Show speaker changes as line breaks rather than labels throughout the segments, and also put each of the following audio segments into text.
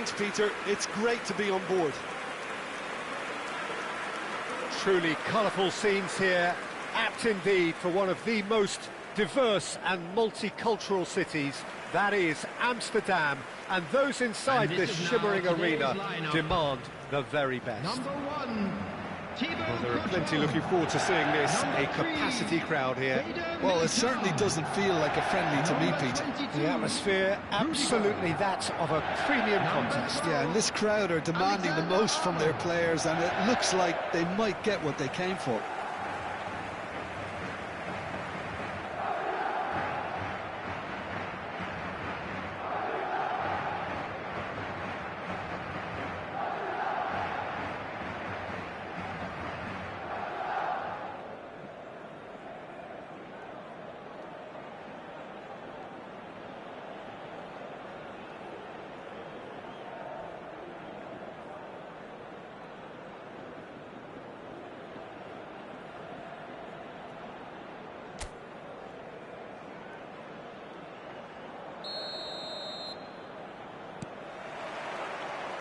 Thanks, Peter. It's great to be on board.
Truly colourful scenes here, apt indeed for one of the most diverse and multicultural cities, that is Amsterdam, and those inside this shimmering arena demand the very best. Well, there are plenty looking forward to seeing this, a capacity crowd here.
Well, it certainly doesn't feel like a friendly to me, Peter.
The atmosphere, absolutely that of a premium contest.
Yeah, and this crowd are demanding the most from their players, and it looks like they might get what they came for.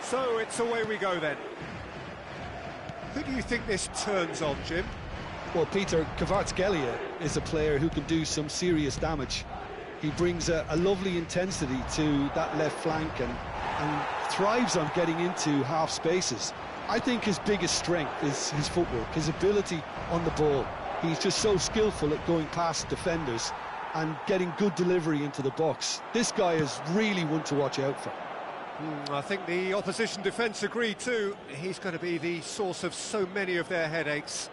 So it's away we go then. Who do you think this turns on, Jim?
Well, Peter, Kvaratskhelia is a player who can do some serious damage. He brings a lovely intensity to that left flank and thrives on getting into half spaces. I think his biggest strength is his footwork, his ability on the ball. He's just so skillful at going past defenders and getting good delivery into the box. This guy is really one to watch out for.
I think the opposition defence agree too. He's going to be the source of so many of their headaches.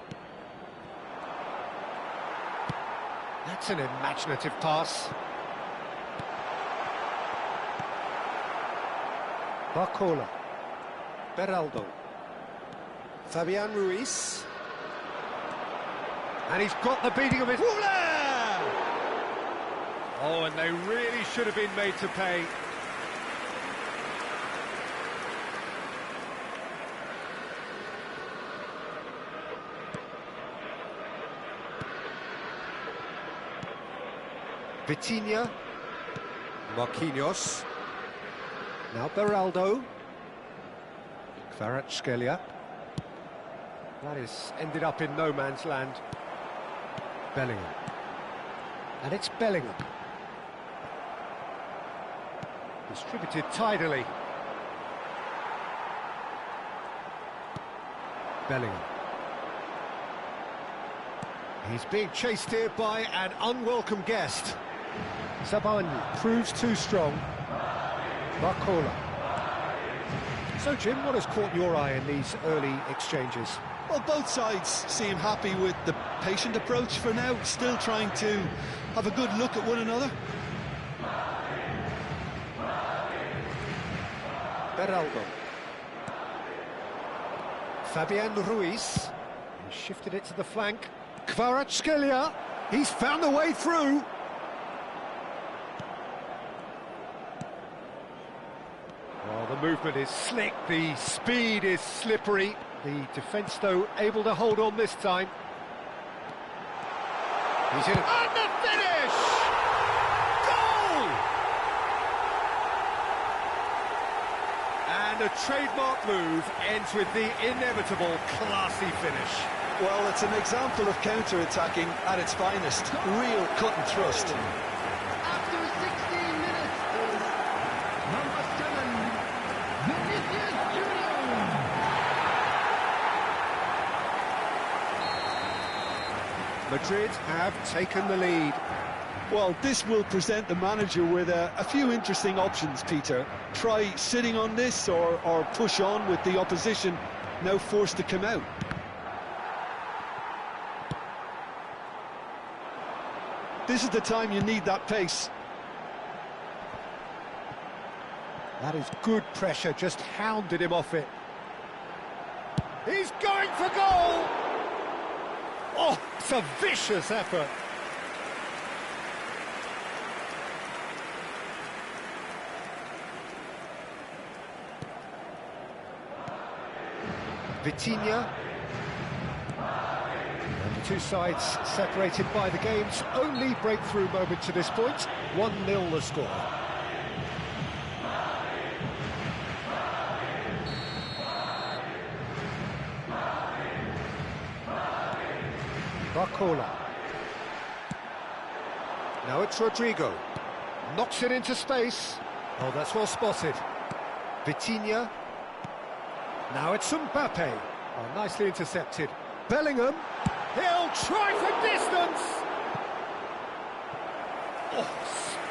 That's an imaginative pass. Barcola. Beraldo. Fabian Ruiz. And he's got the beating of it. Oh, and they really should have been made to pay. Vitinha, Marquinhos, now Beraldo, Kvaratskhelia. That is ended up in no man's land. Bellingham, and it's Bellingham. Distributed tidily. Bellingham. He's being chased here by an unwelcome guest. Zabani proves too strong. Barcola. So, Jim, what has caught your eye in these early exchanges?
Well, both sides seem happy with the patient approach for now, still trying to have a good look at one another.
Beraldo. Fabian Ruiz. He shifted it to the flank. Kvaratskhelia. He's found a way through. Well, the movement is slick, the speed is slippery. The defence, though, able to hold on this time. He's in. And the finish! Goal! And a trademark move ends with the inevitable classy finish.
Well, it's an example of counter-attacking at its finest. Real cut and thrust.
After 16 minutes is number 7, Vinicius Junior.
Madrid have taken the lead.
Well, this will present the manager with a few interesting options, Peter. Try sitting on this or push on with the opposition now forced to come out. This is the time you need that pace.
That is good pressure, just hounded him off it. He's going for goal! Oh, it's a vicious effort. Vitinha. And the two sides separated by the game's only breakthrough moment to this point. 1-0 the score. Barcola. Now it's Rodrigo. Knocks it into space. Oh, that's well spotted. Vitinha. Now it's Mbappe. Oh, nicely intercepted. Bellingham. He'll try for distance. Oh,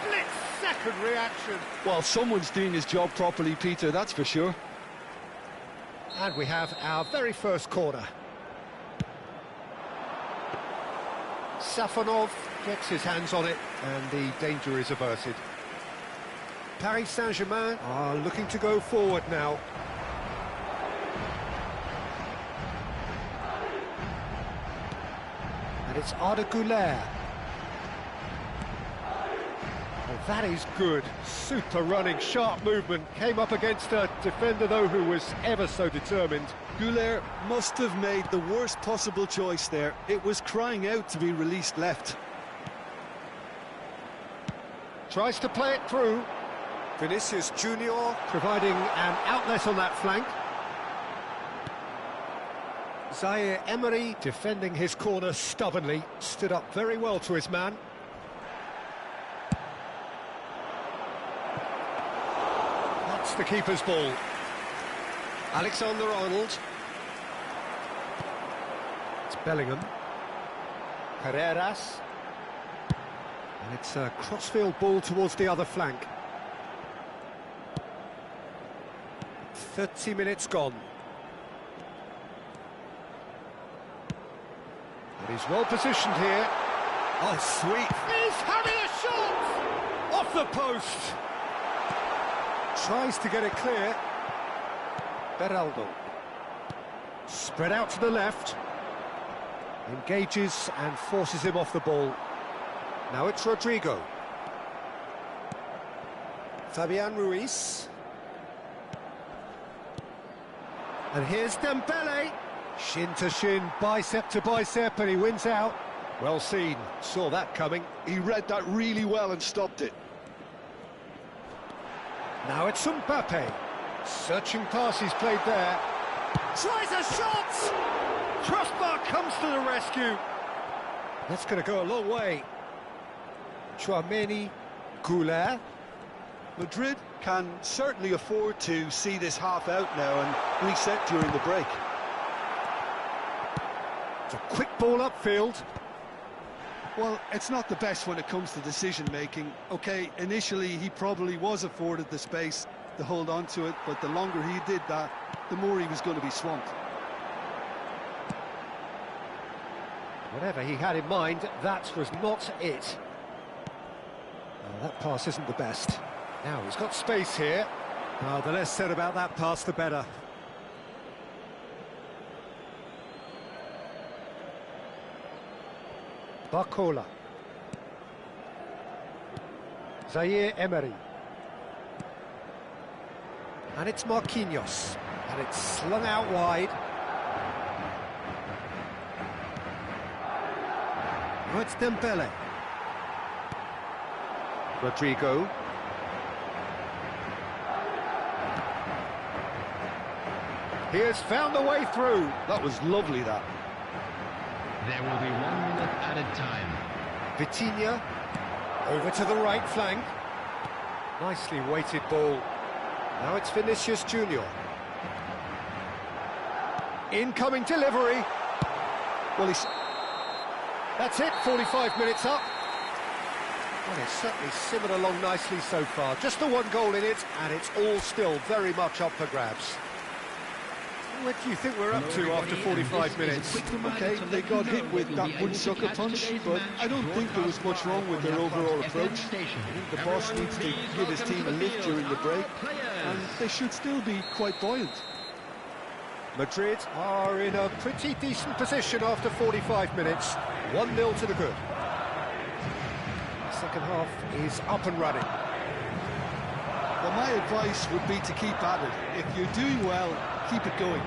split-second reaction.
Well, someone's doing his job properly, Peter, that's for sure.
And we have our very first corner. Safonov gets his hands on it, and the danger is averted. Paris Saint-Germain are looking to go forward now. And it's Arda Güler. Oh, that is good. Super running, sharp movement. Came up against a defender, though, who was ever so determined.
Güler must have made the worst possible choice there. It was crying out to be released left.
Tries to play it through. Vinicius Junior providing an outlet on that flank. Zaire Emery defending his corner stubbornly. Stood up very well to his man. That's the keeper's ball. Alexander-Arnold. It's Bellingham. Carreras. And it's a crossfield ball towards the other flank. 30 minutes gone. But he's well positioned here. Oh, sweet. He's having a shot! Off the post. Tries to get it clear. Beraldo. Spread out to the left. Engages and forces him off the ball. Now it's Rodrigo. Fabian Ruiz. And here's Dembele. Shin to shin, bicep to bicep, and he wins out. Well seen, saw that coming.
He read that really well and stopped it.
Now it's Mbappe. Searching pass he's played there. Tries a shot! Crossbar comes to the rescue. That's going to go a long way. Chouameni, Güler.
Madrid can certainly afford to see this half out now and reset during the break.
It's a quick ball upfield.
Well, it's not the best when it comes to decision-making. OK, initially he probably was afforded the space to hold on to it, but the longer he did that, the more he was going to be swamped.
Whatever he had in mind, that was not it. That pass isn't the best. Now he's got space here. The less said about that pass, the better. Barcola. Zaire Emery. And it's Marquinhos. And it's slung out wide. Now it's Dembele. Rodrigo. He has found the way through.
That was lovely, that.
There will be 1 minute added time.
Vitinha. Over to the right flank. Nicely weighted ball. Now it's Vinicius Junior. Incoming delivery. Well, that's it, 45 minutes up. Well, it's certainly simmered along nicely so far. Just the one goal in it, and it's all still very much up for grabs. What do you think we're up to after 45 minutes?
OK, they got hit with that one sucker punch, but I don't think there was much wrong with their overall approach. I think the boss needs to give his team a lift during the break, and they should still be quite buoyant.
Madrid are in a pretty decent position after 45 minutes. 1-0 to the good. The second half is up and running.
Well, my advice would be to keep at it. If you're doing well, keep it going.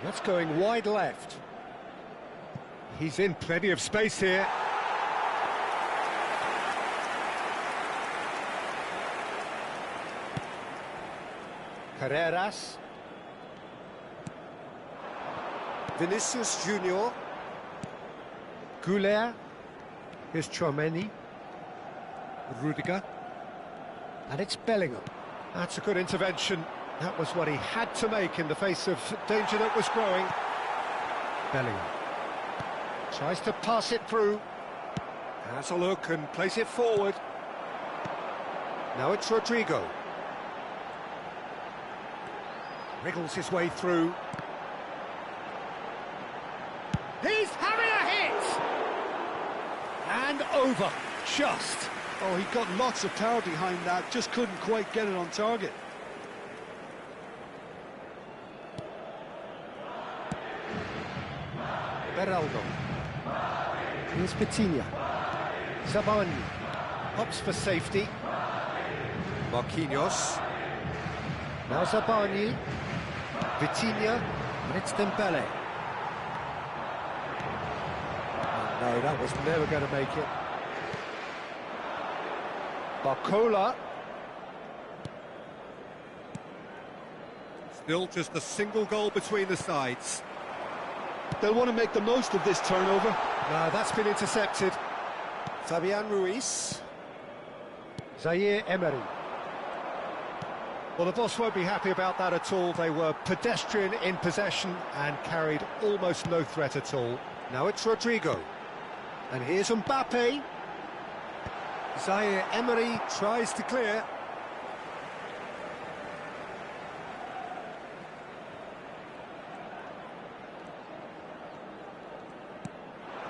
That's going wide left. He's in plenty of space here. Carreras. Vinicius Junior. Goulet. Here's Chouameni. Rudiger. And it's Bellingham. That's a good intervention. That was what he had to make in the face of danger that was growing. Bellingham. Tries to pass it through. Has a look and plays it forward. Now it's Rodrigo. Wriggles his way through. He's having a hit! And over, just.
Oh, he got lots of power behind that, just couldn't quite get it on target.
Beraldo. Here's Vitinha. Zabani. Hops for safety. Marquinhos. Now Zabani. Vitinha. And it's Dembele. Oh, no, that was never going to make it. Barcola. Still just a single goal between the sides.
They'll want to make the most of this turnover.
No, that's been intercepted. Fabian Ruiz. Zaire Emery. Well, the boss won't be happy about that at all. They were pedestrian in possession and carried almost no threat at all. Now it's Rodrigo. And here's Mbappe. Zaire Emery tries to clear.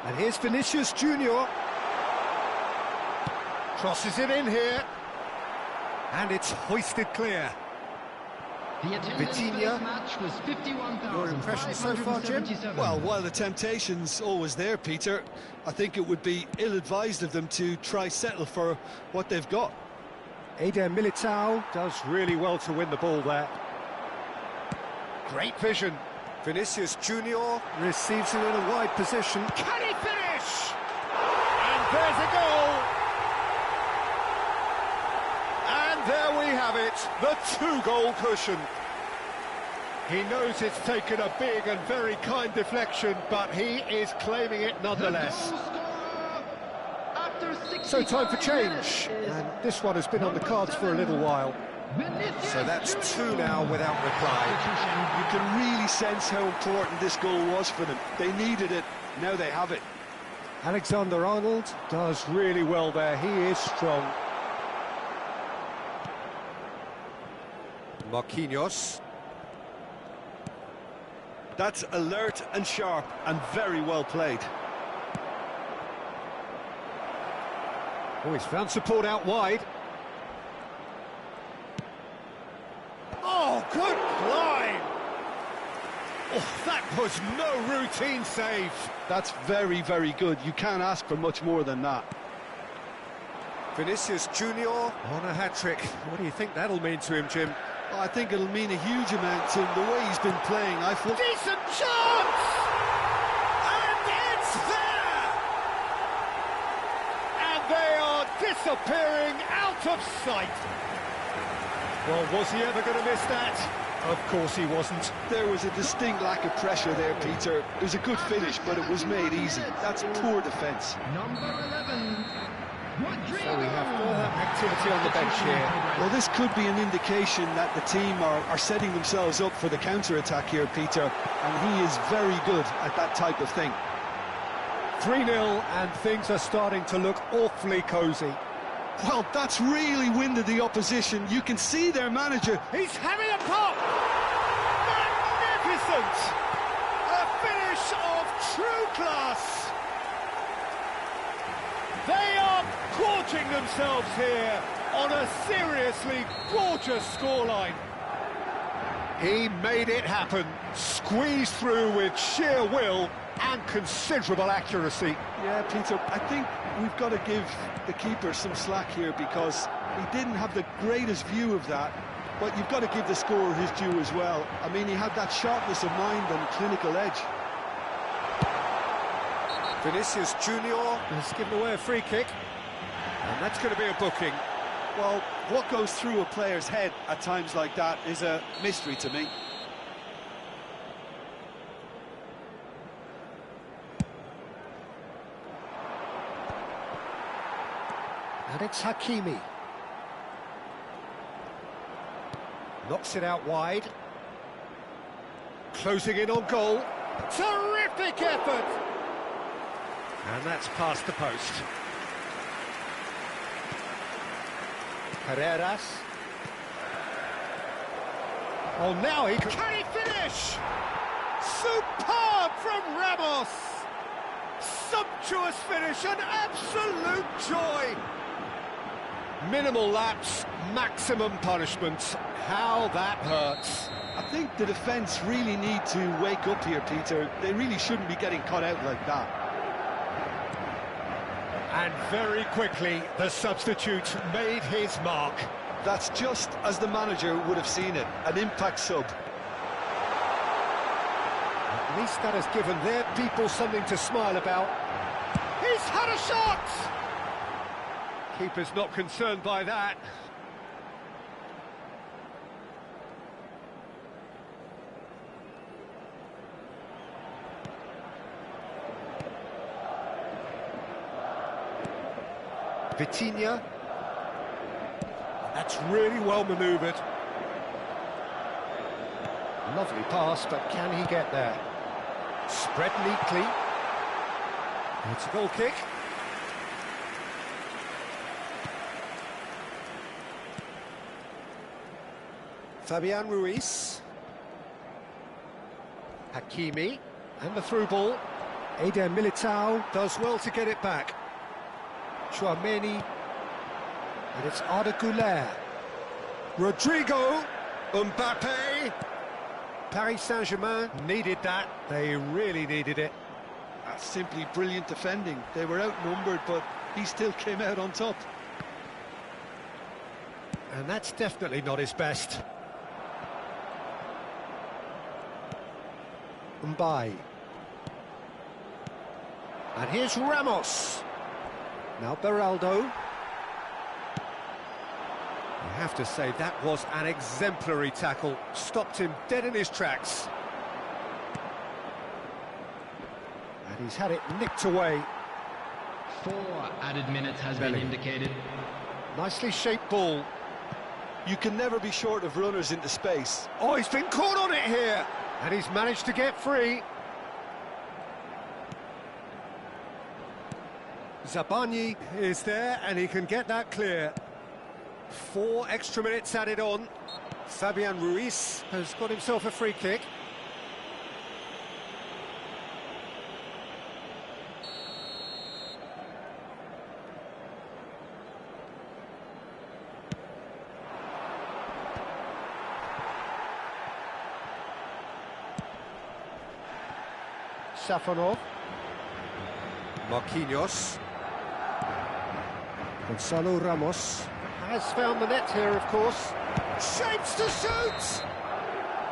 And here's Vinicius Junior. Crosses it in here. And it's hoisted clear.
The attendance for this match was 51,577.
Your impression so far, Jim?
Well, while the temptation's always there, Peter, I think it would be ill-advised of them to try settle for what they've got.
Eder Militao does really well to win the ball there. Great vision. Vinicius Junior receives it in a wide position. Can he finish? And there's a goal! And there we have it, the two-goal cushion. He knows it's taken a big and very kind deflection, but he is claiming it nonetheless. So time for change, and this one has been on the cards for a little while. So that's two now without reply.
You can really sense how important this goal was for them. They needed it, now they have it.
Alexander-Arnold does really well there, he is strong. Marquinhos.
That's alert and sharp and very well played.
Oh, he's found support out wide. Oh, good climb! Oh, that was no routine save.
That's very, very good. You can't ask for much more than that.
Vinicius Junior on a hat-trick. What do you think that'll mean to him, Jim?
Well, I think it'll mean a huge amount to him. The way he's been playing, I feel...
Decent chance! And it's there! And they are disappearing out of sight. Well, was he ever going to miss that? Of course he wasn't.
There was a distinct lack of pressure there, Peter. It was a good finish, but it was made easy. That's poor defence.
Number 11.
So we have further activity on the bench here.
Well, this could be an indication that the team are setting themselves up for the counter-attack here, Peter, and he is very good at that type of thing.
3-0, and things are starting to look awfully cosy.
Well, that's really winded the opposition. You can see their manager.
He's having a pop! Magnificent! A finish of true class! They are gorging themselves here on a seriously gorgeous scoreline. He made it happen, squeezed through with sheer will and considerable accuracy.
Yeah, Peter, I think we've got to give the keeper some slack here because he didn't have the greatest view of that, but you've got to give the scorer his due as well. I mean, he had that sharpness of mind and clinical edge.
Vinicius Junior has given away a free kick, and that's going to be a booking.
Well, what goes through a player's head at times like that is a mystery to me.
And it's Hakimi. Knocks it out wide. Closing in on goal. Terrific effort! And that's past the post. Carreras. Oh, now he can he finish? Superb from Ramos! Sumptuous finish, an absolute joy! Minimal lapse, maximum punishment. How that hurts.
I think the defence really need to wake up here, Peter. They really shouldn't be getting caught out like that.
And very quickly, the substitute made his mark.
That's just as the manager would have seen it, an impact sub.
At least that has given their people something to smile about. He's had a shot! Keeper's not concerned by that. Vitinha. That's really well manoeuvred. Lovely pass, but can he get there? Spread neatly. It's a goal kick. Fabian Ruiz. Hakimi. And the through ball. Eder Militao does well to get it back. Chouameni. And it's Arda Güler. Rodrigo. Mbappe. Paris Saint-Germain needed that. They really needed it.
That's simply brilliant defending. They were outnumbered, but he still came out on top.
And that's definitely not his best. Mbappe. And here's Ramos. Now Beraldo. You have to say that was an exemplary tackle. Stopped him dead in his tracks. And he's had it nicked away.
4 added minutes has been indicated.
Nicely shaped ball.
You can never be short of runners into space.
Oh, he's been caught on it here. And he's managed to get free. Zabani is there and he can get that clear. 4 extra minutes added on. Fabian Ruiz has got himself a free kick. Safonov. Marquinhos. Gonzalo Ramos has found the net here, of course. Shapes to shoot!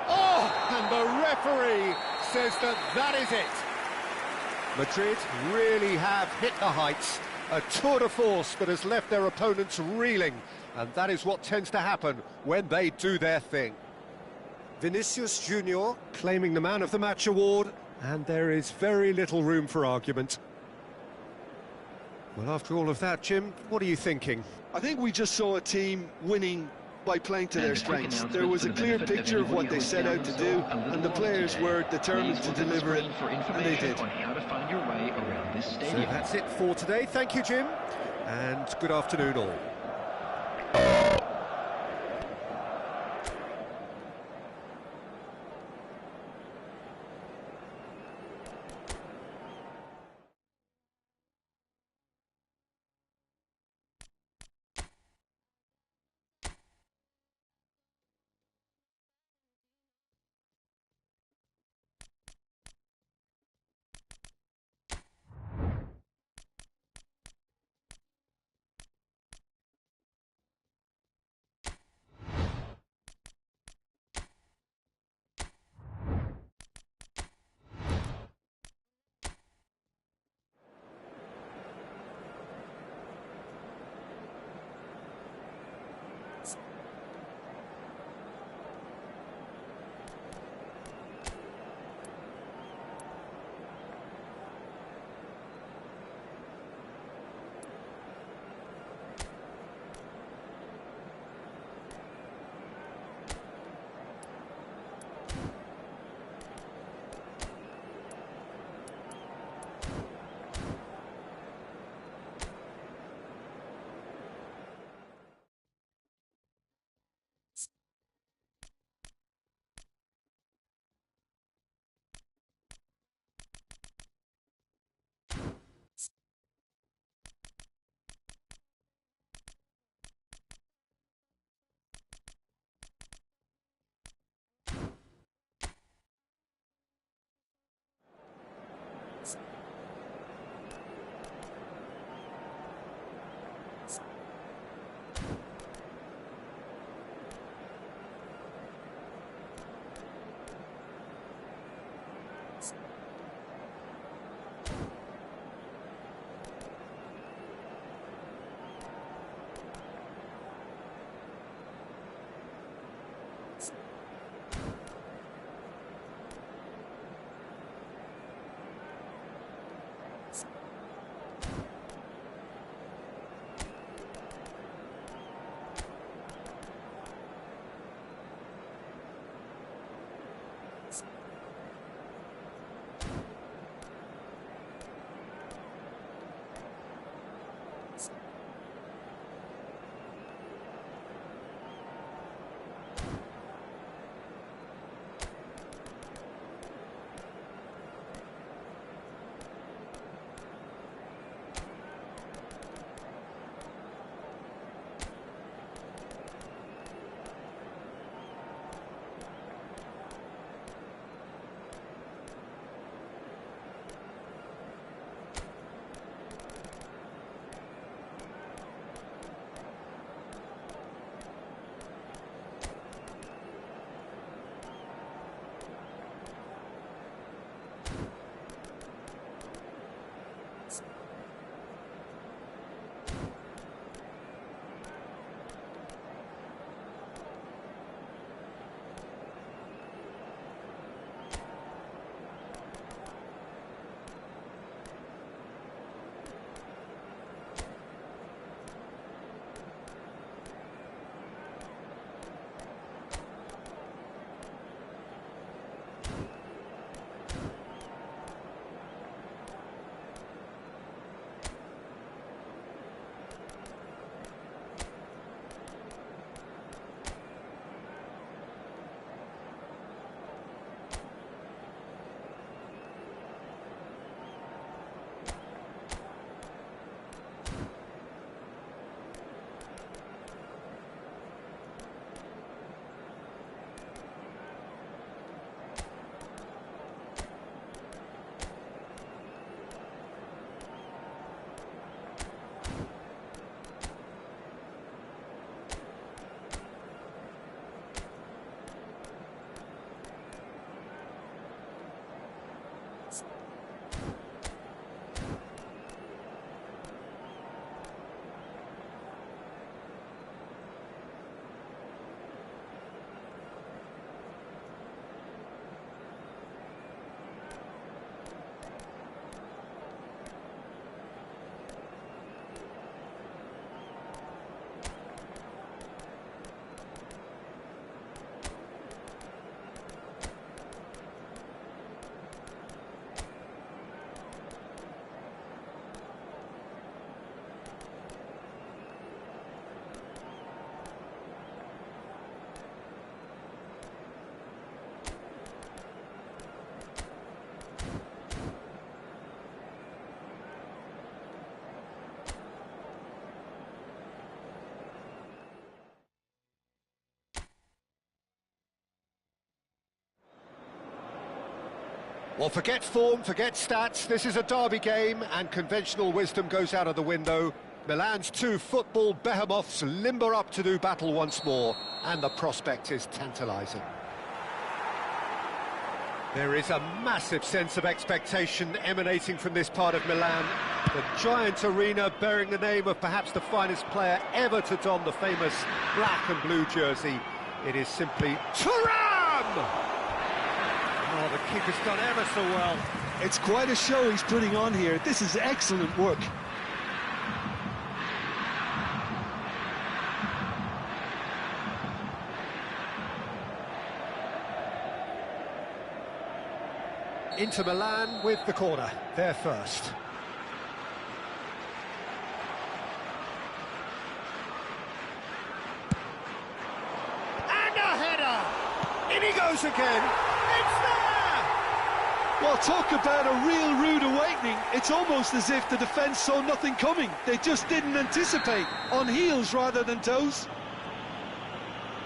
Oh, and the referee says that that is it. Madrid really have hit the heights. A tour de force that has left their opponents reeling. And that is what tends to happen when they do their thing. Vinicius Junior claiming the Man of the Match award. And there is very little room for argument. Well, after all of that, Jim, what are you thinking?
I think we just saw a team winning by playing to their strengths. There was a clear picture of what they set out to do, and the players were determined to deliver it, and they did.
So that's it for today. Thank you, Jim, and good afternoon all. Well, forget form, forget stats. This is a derby game, and conventional wisdom goes out of the window. Milan's two football behemoths limber up to do battle once more, and the prospect is tantalising. There is a massive sense of expectation emanating from this part of Milan. The giant arena bearing the name of perhaps the finest player ever to don the famous black and blue jersey. It is simply Thuram! Oh, the keeper's done ever so well.
It's quite a show he's putting on here. This is excellent work.
Inter Milan with the corner, they're first. And a header! In he goes again, it's there!
Well, talk about a real rude awakening. It's almost as if the defence saw nothing coming. They just didn't anticipate, on heels rather than toes.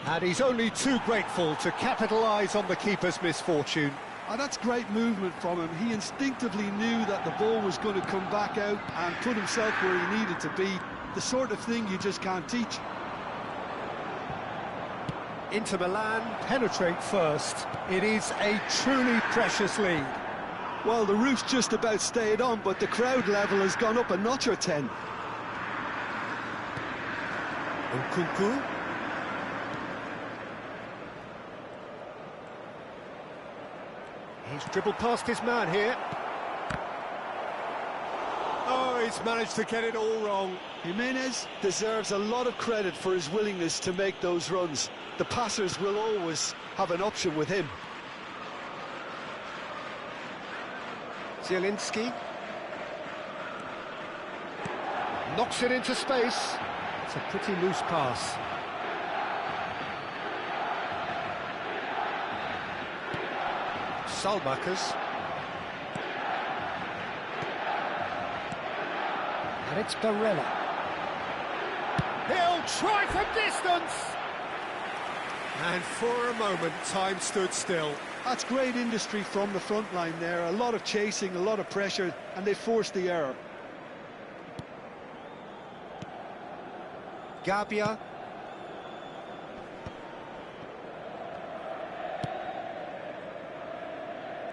And he's only too grateful to capitalise on the keeper's misfortune.
Oh, that's great movement from him. He instinctively knew that the ball was going to come back out and put himself where he needed to be. The sort of thing you just can't teach.
Inter Milan penetrate first. It is a truly precious lead.
Well, the roof's just about stayed on, but the crowd level has gone up a notch or 10.
Nkunku. He's dribbled past his man here. Oh, he's managed to get it all wrong.
Jimenez deserves a lot of credit for his willingness to make those runs. The passers will always have an option with him.
Zielinski. Knocks it into space. It's a pretty loose pass. Salmakers. And it's Barella. He'll try from distance! And for a moment, time stood still.
That's great industry from the front line there. A lot of chasing, a lot of pressure, and they forced the error.
Gabbia.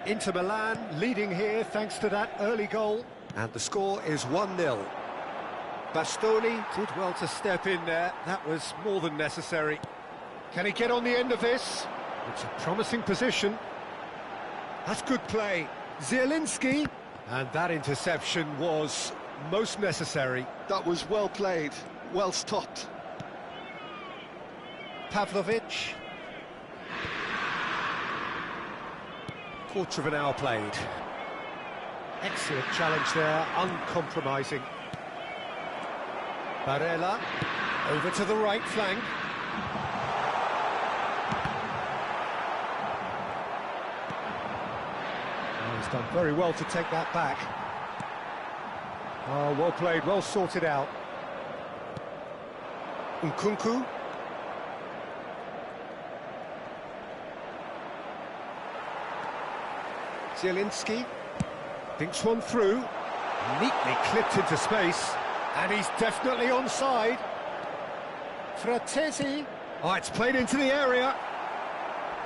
Inter Milan leading here thanks to that early goal. And the score is 1-0. Bastoni did well to step in there. That was more than necessary. Can he get on the end of this? It's a promising position. That's good play. Zielinski. And that interception was most necessary.
That was well played, well stopped.
Pavlovic. Quarter of an hour played. Excellent challenge there, uncompromising. Barella, over to the right flank. Oh, he's done very well to take that back. Oh, well played, well sorted out. Nkunku. Zielinski thinks one through, neatly clipped into space, and he's definitely onside. Fratesi, oh, it's played into the area.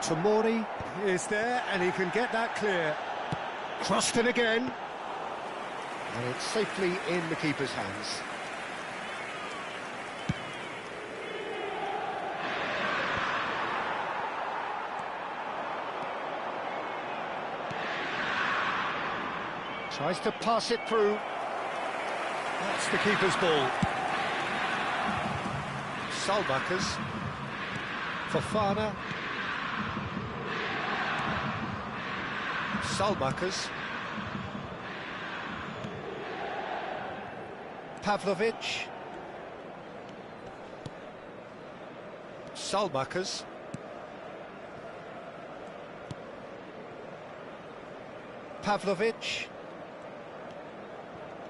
Tomori is there, and he can get that clear. Crossed in again, and it's safely in the keeper's hands. Tries to pass it through. That's the keeper's ball. Salmakers. Fofana. Salmakers. Pavlovic. Salmakers. Pavlovic.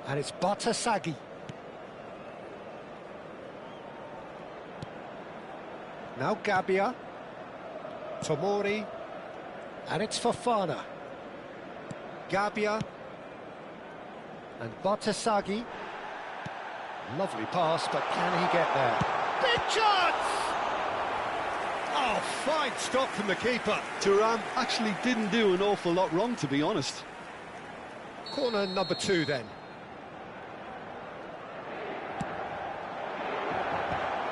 And it's Batasagi. Now Gabbia. Tomori. And it's Fofana. Gabbia. And Bartasagi. Lovely pass, but can he get there? Big chance! Oh, fine stop from the keeper.
Thuram actually didn't do an awful lot wrong, to be honest.
Corner number 2 then.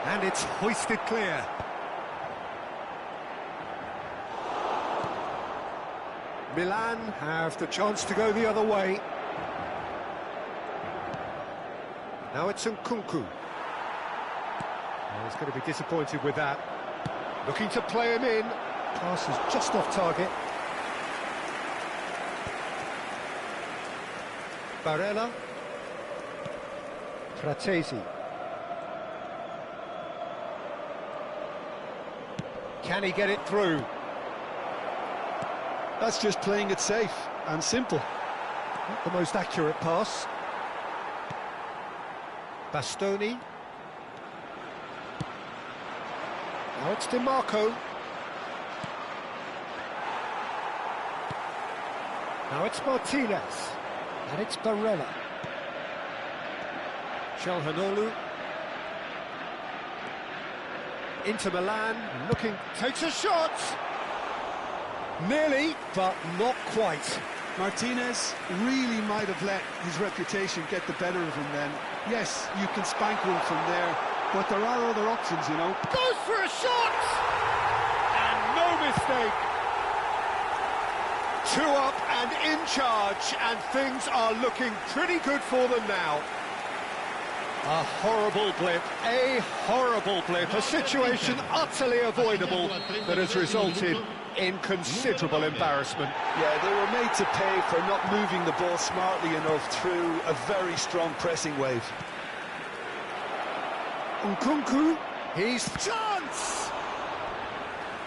And it's hoisted clear. Milan have the chance to go the other way. Now it's Nkunku. Oh, he's going to be disappointed with that. Looking to play him in. Pass is just off target. Barella. Fratesi. Can he get it through?
That's just playing it safe and simple.
Not the most accurate pass. Bastoni. Now it's DiMarco. Now it's Martinez. And it's Barella. Calhanoglu. Inter Milan, looking, takes a shot! Nearly, but not quite.
Martinez really might have let his reputation get the better of him then. Yes, you can spank one from there, but there are other options, you know.
Goes for a shot! And no mistake! 2 up and in charge, and things are looking pretty good for them now. A horrible blip, a situation utterly avoidable that has resulted in considerable embarrassment.
Yeah, they were made to pay for not moving the ball smartly enough through a very strong pressing wave.
Nkunku, he's chance!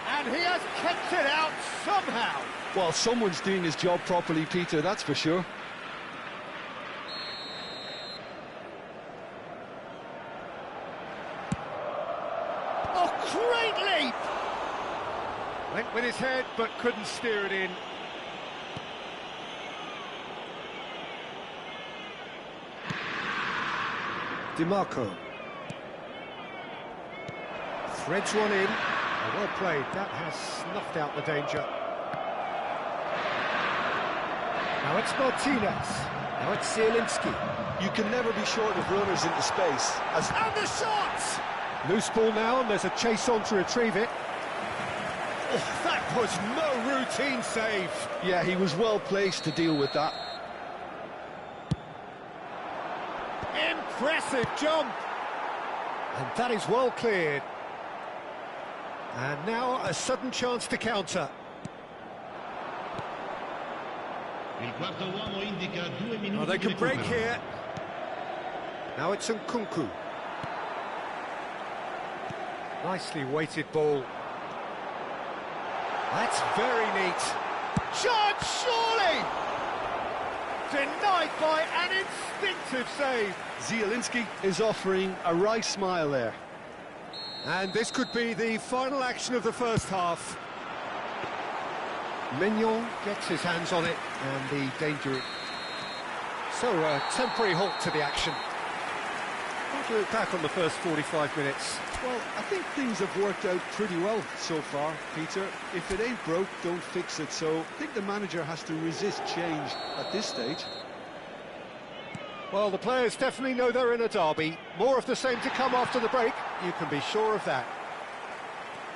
And he has kept it out somehow.
Well, someone's doing his job properly, Peter, that's for sure.
Oh, great leap! Went with his head, but couldn't steer it in. DiMarco. Threads one in. Well played, that has snuffed out the danger. Now it's Martinez. Now it's Zielinski.
You can never be short of runners into space.
And the shot! Loose ball now, and there's a chase on to retrieve it. Oh, that was no routine save.
Yeah, he was well placed to deal with that.
Impressive jump. And that is well cleared. And now a sudden chance to counter. Oh, they can break here. Now it's Nkunku. Nicely weighted ball. That's very neat. Shot, surely! Denied by an instinctive save.
Zielinski is offering a wry smile there.
And this could be the final action of the first half. Mignon gets his hands on it, and the danger. So, a temporary halt to the action. How do you look back on the first 45 minutes?
Well, I think things have worked out pretty well so far, Peter. If it ain't broke, don't fix it. So I think the manager has to resist change at this stage.
Well, the players definitely know they're in a derby. More of the same to come after the break, you can be sure of that.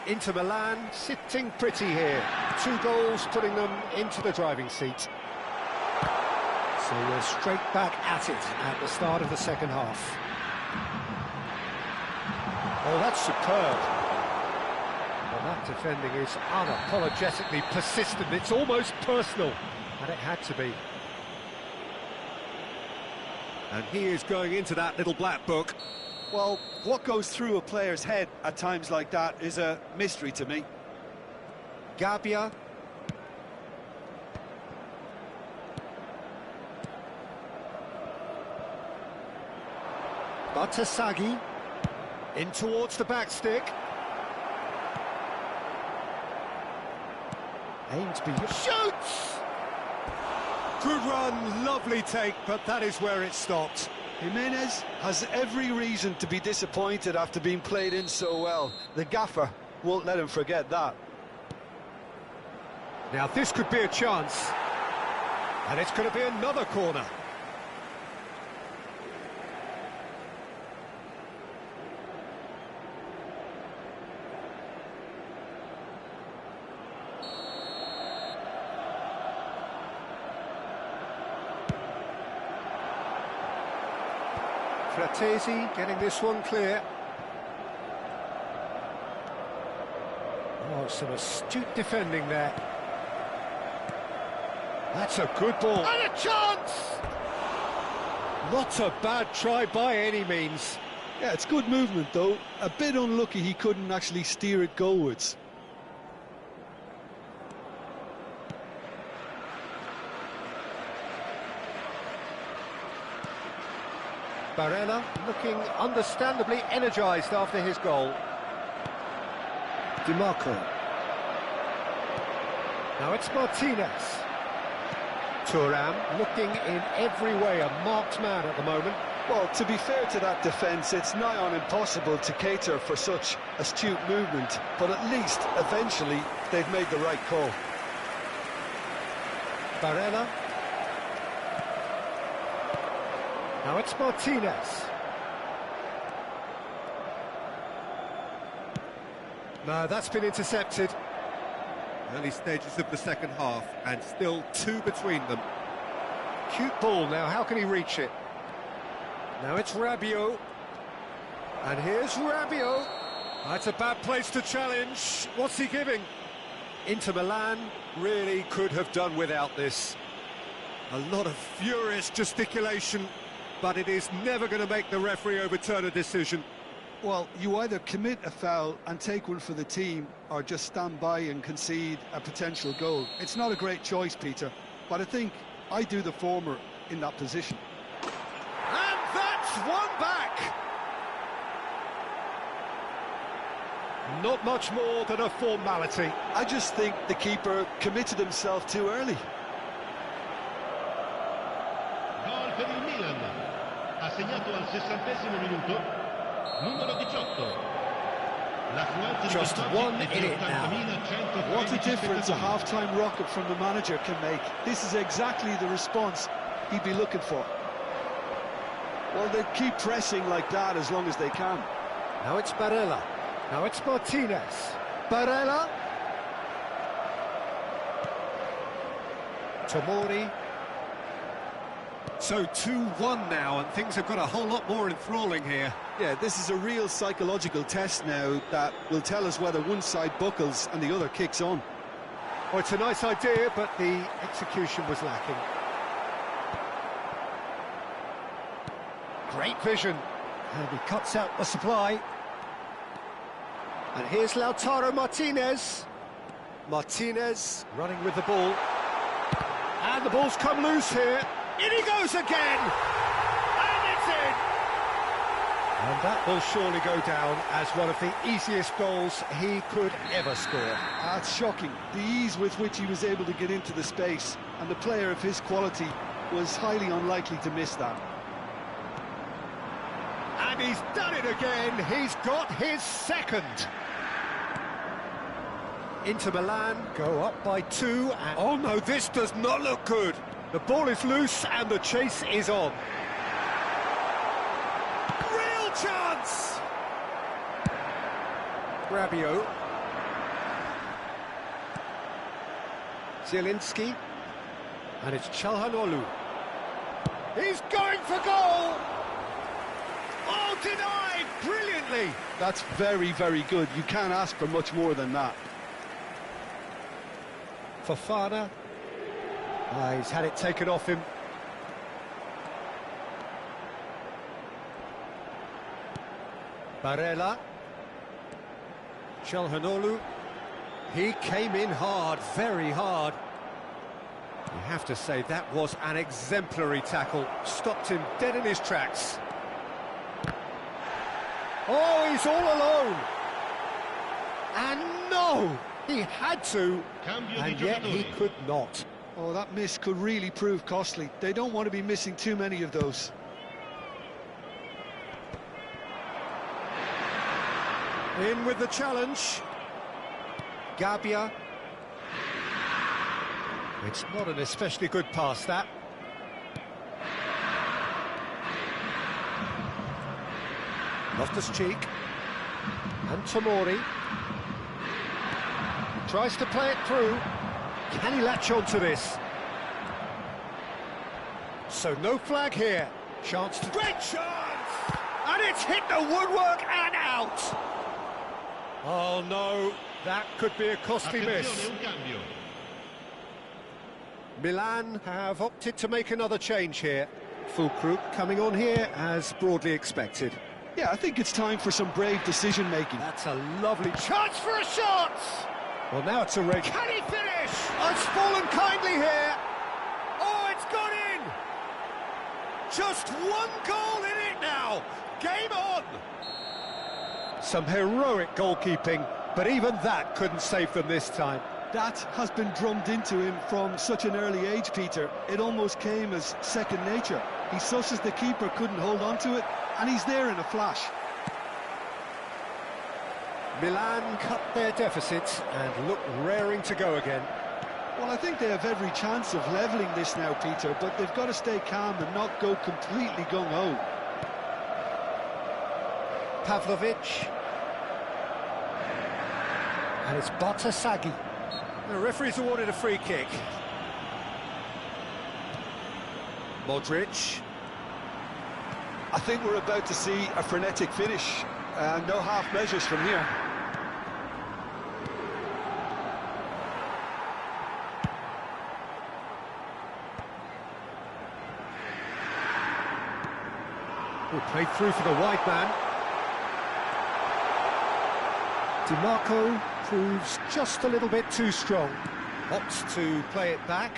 Inter Milan sitting pretty here. 2 goals putting them into the driving seat. So we're straight back at it at the start of the second half. Oh, that's superb. Well, that defending is unapologetically persistent. It's almost personal, and it had to be. And he is going into that little black book.
Well, what goes through a player's head at times like that is a mystery to me.
Gabbia. Bartasagi. In towards the back stick. Ainsby shoots! Good run, lovely take, but that is where it stopped.
Jimenez has every reason to be disappointed after being played in so well. The gaffer won't let him forget that.
Now this could be a chance. And it's going to be another corner. Fratesi getting this one clear. Oh, some astute defending there. That's a good ball. And a chance! Not a bad try by any means.
Yeah, it's good movement though. A bit unlucky he couldn't actually steer it goalwards.
Barella looking understandably energised after his goal. DiMarco. Now it's Martinez. Thuram looking in every way a marked man at the moment.
Well, to be fair to that defence, it's nigh on impossible to cater for such astute movement, but at least, eventually, they've made the right call.
Barella. Now it's Martinez. No, that's been intercepted.
Early stages of the second half, and still 2 between them.
Cute ball now, how can he reach it? Now it's Rabiot. And here's Rabiot. That's a bad place to challenge. What's he giving? Inter Milan really could have done without this. A lot of furious gesticulation, but it is never going to make the referee overturn a decision.
Well, you either commit a foul and take one for the team, or just stand by and concede a potential goal. It's not a great choice, Peter, but I think I do the former in that position.
And that's one back! Not much more than a formality.
I just think the keeper committed himself too early.
Gol per il Milan. Ha segnato al 60° minuto. Numero 18.
Just 1 in it now.
What a difference a half-time rocket from the manager can make. This is exactly the response he'd be looking for. Well, they keep pressing like that as long as they can.
Now it's Barella. Now it's Martinez. Barella. Tomori. So 2-1 now, and things have got a whole lot more enthralling here.
Yeah, this is a real psychological test now that will tell us whether one side buckles and the other kicks on.
Oh, it's a nice idea, but the execution was lacking. Great vision. And he cuts out the supply. And here's Lautaro Martinez. Martinez running with the ball. And the ball's come loose here. In he goes again! And it's in! And that will surely go down as one of the easiest goals he could ever score.
That's shocking. The ease with which he was able to get into the space, and the player of his quality was highly unlikely to miss that.
And he's done it again. He's got his second. Inter Milan go up by 2. And oh no, this does not look good. The ball is loose and the chase is on. Real chance! Rabiot. Zielinski. And it's Çalhanoğlu. He's going for goal! Oh, denied brilliantly!
That's very, very good. You can't ask for much more than that.
Fofana. He's had it taken off him. Barella. Çalhanoğlu. He came in hard, very hard. You have to say that was an exemplary tackle. Stopped him dead in his tracks. Oh, he's all alone. And no, he had to, and yet he could not.
Oh, that miss could really prove costly. They don't want to be missing too many of those.
In with the challenge. Gabia. It's not an especially good pass, that. Loftus-Cheek. And Tomori. Tries to play it through. Can he latch on to this? So no flag here. Chance to... Great chance! And it's hit the woodwork and out! Oh no, that could be a costly miss.
Attenzione, un cambio.
Milan have opted to make another change here. Fulkrug coming on here as broadly expected.
Yeah, I think it's time for some brave decision-making.
That's a lovely chance for a shot! Well, now it's a rig. Can he finish? Oh, it's fallen kindly here. Oh, it's gone in! Just one goal in it now. Game on! Some heroic goalkeeping, but even that couldn't save them this time.
That has been drummed into him from such an early age, Peter. It almost came as second nature. He susses the keeper couldn't hold on to it, and he's there in a flash.
Milan cut their deficit and look raring to go again.
Well, I think they have every chance of levelling this now, Peter, but they've got to stay calm and not go completely gung-ho.
Pavlovic. And it's Bartasaghi. The referee's awarded a free kick. Modric.
I think we're about to see a frenetic finish. No half measures from here.
Played through for the wide man. DiMarco proves just a little bit too strong. Opts to play it back.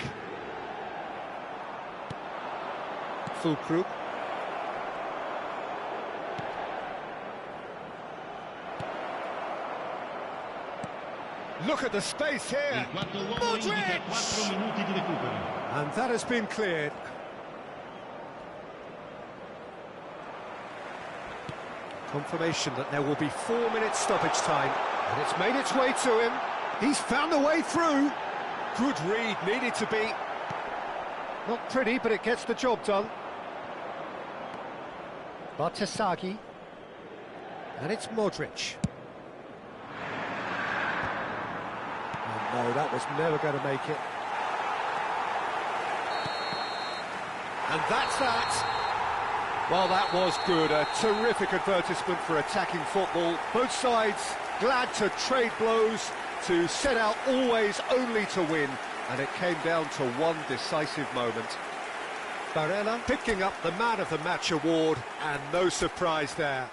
Fulkrug. Look at the space here.
Il quarto uomo indica 4 minuti di recupero.
And that has been cleared. Confirmation that there will be 4 minutes stoppage time. And it's made its way to him. He's found the way through. Good read, needed to be. Not pretty, but it gets the job done. Bartasaghi. And it's Modric. Oh no, that was never going to make it. And that's that. Well, that was good. A terrific advertisement for attacking football. Both sides glad to trade blows, to set out always only to win. And it came down to one decisive moment. Barella picking up the Man of the Match award, and no surprise there.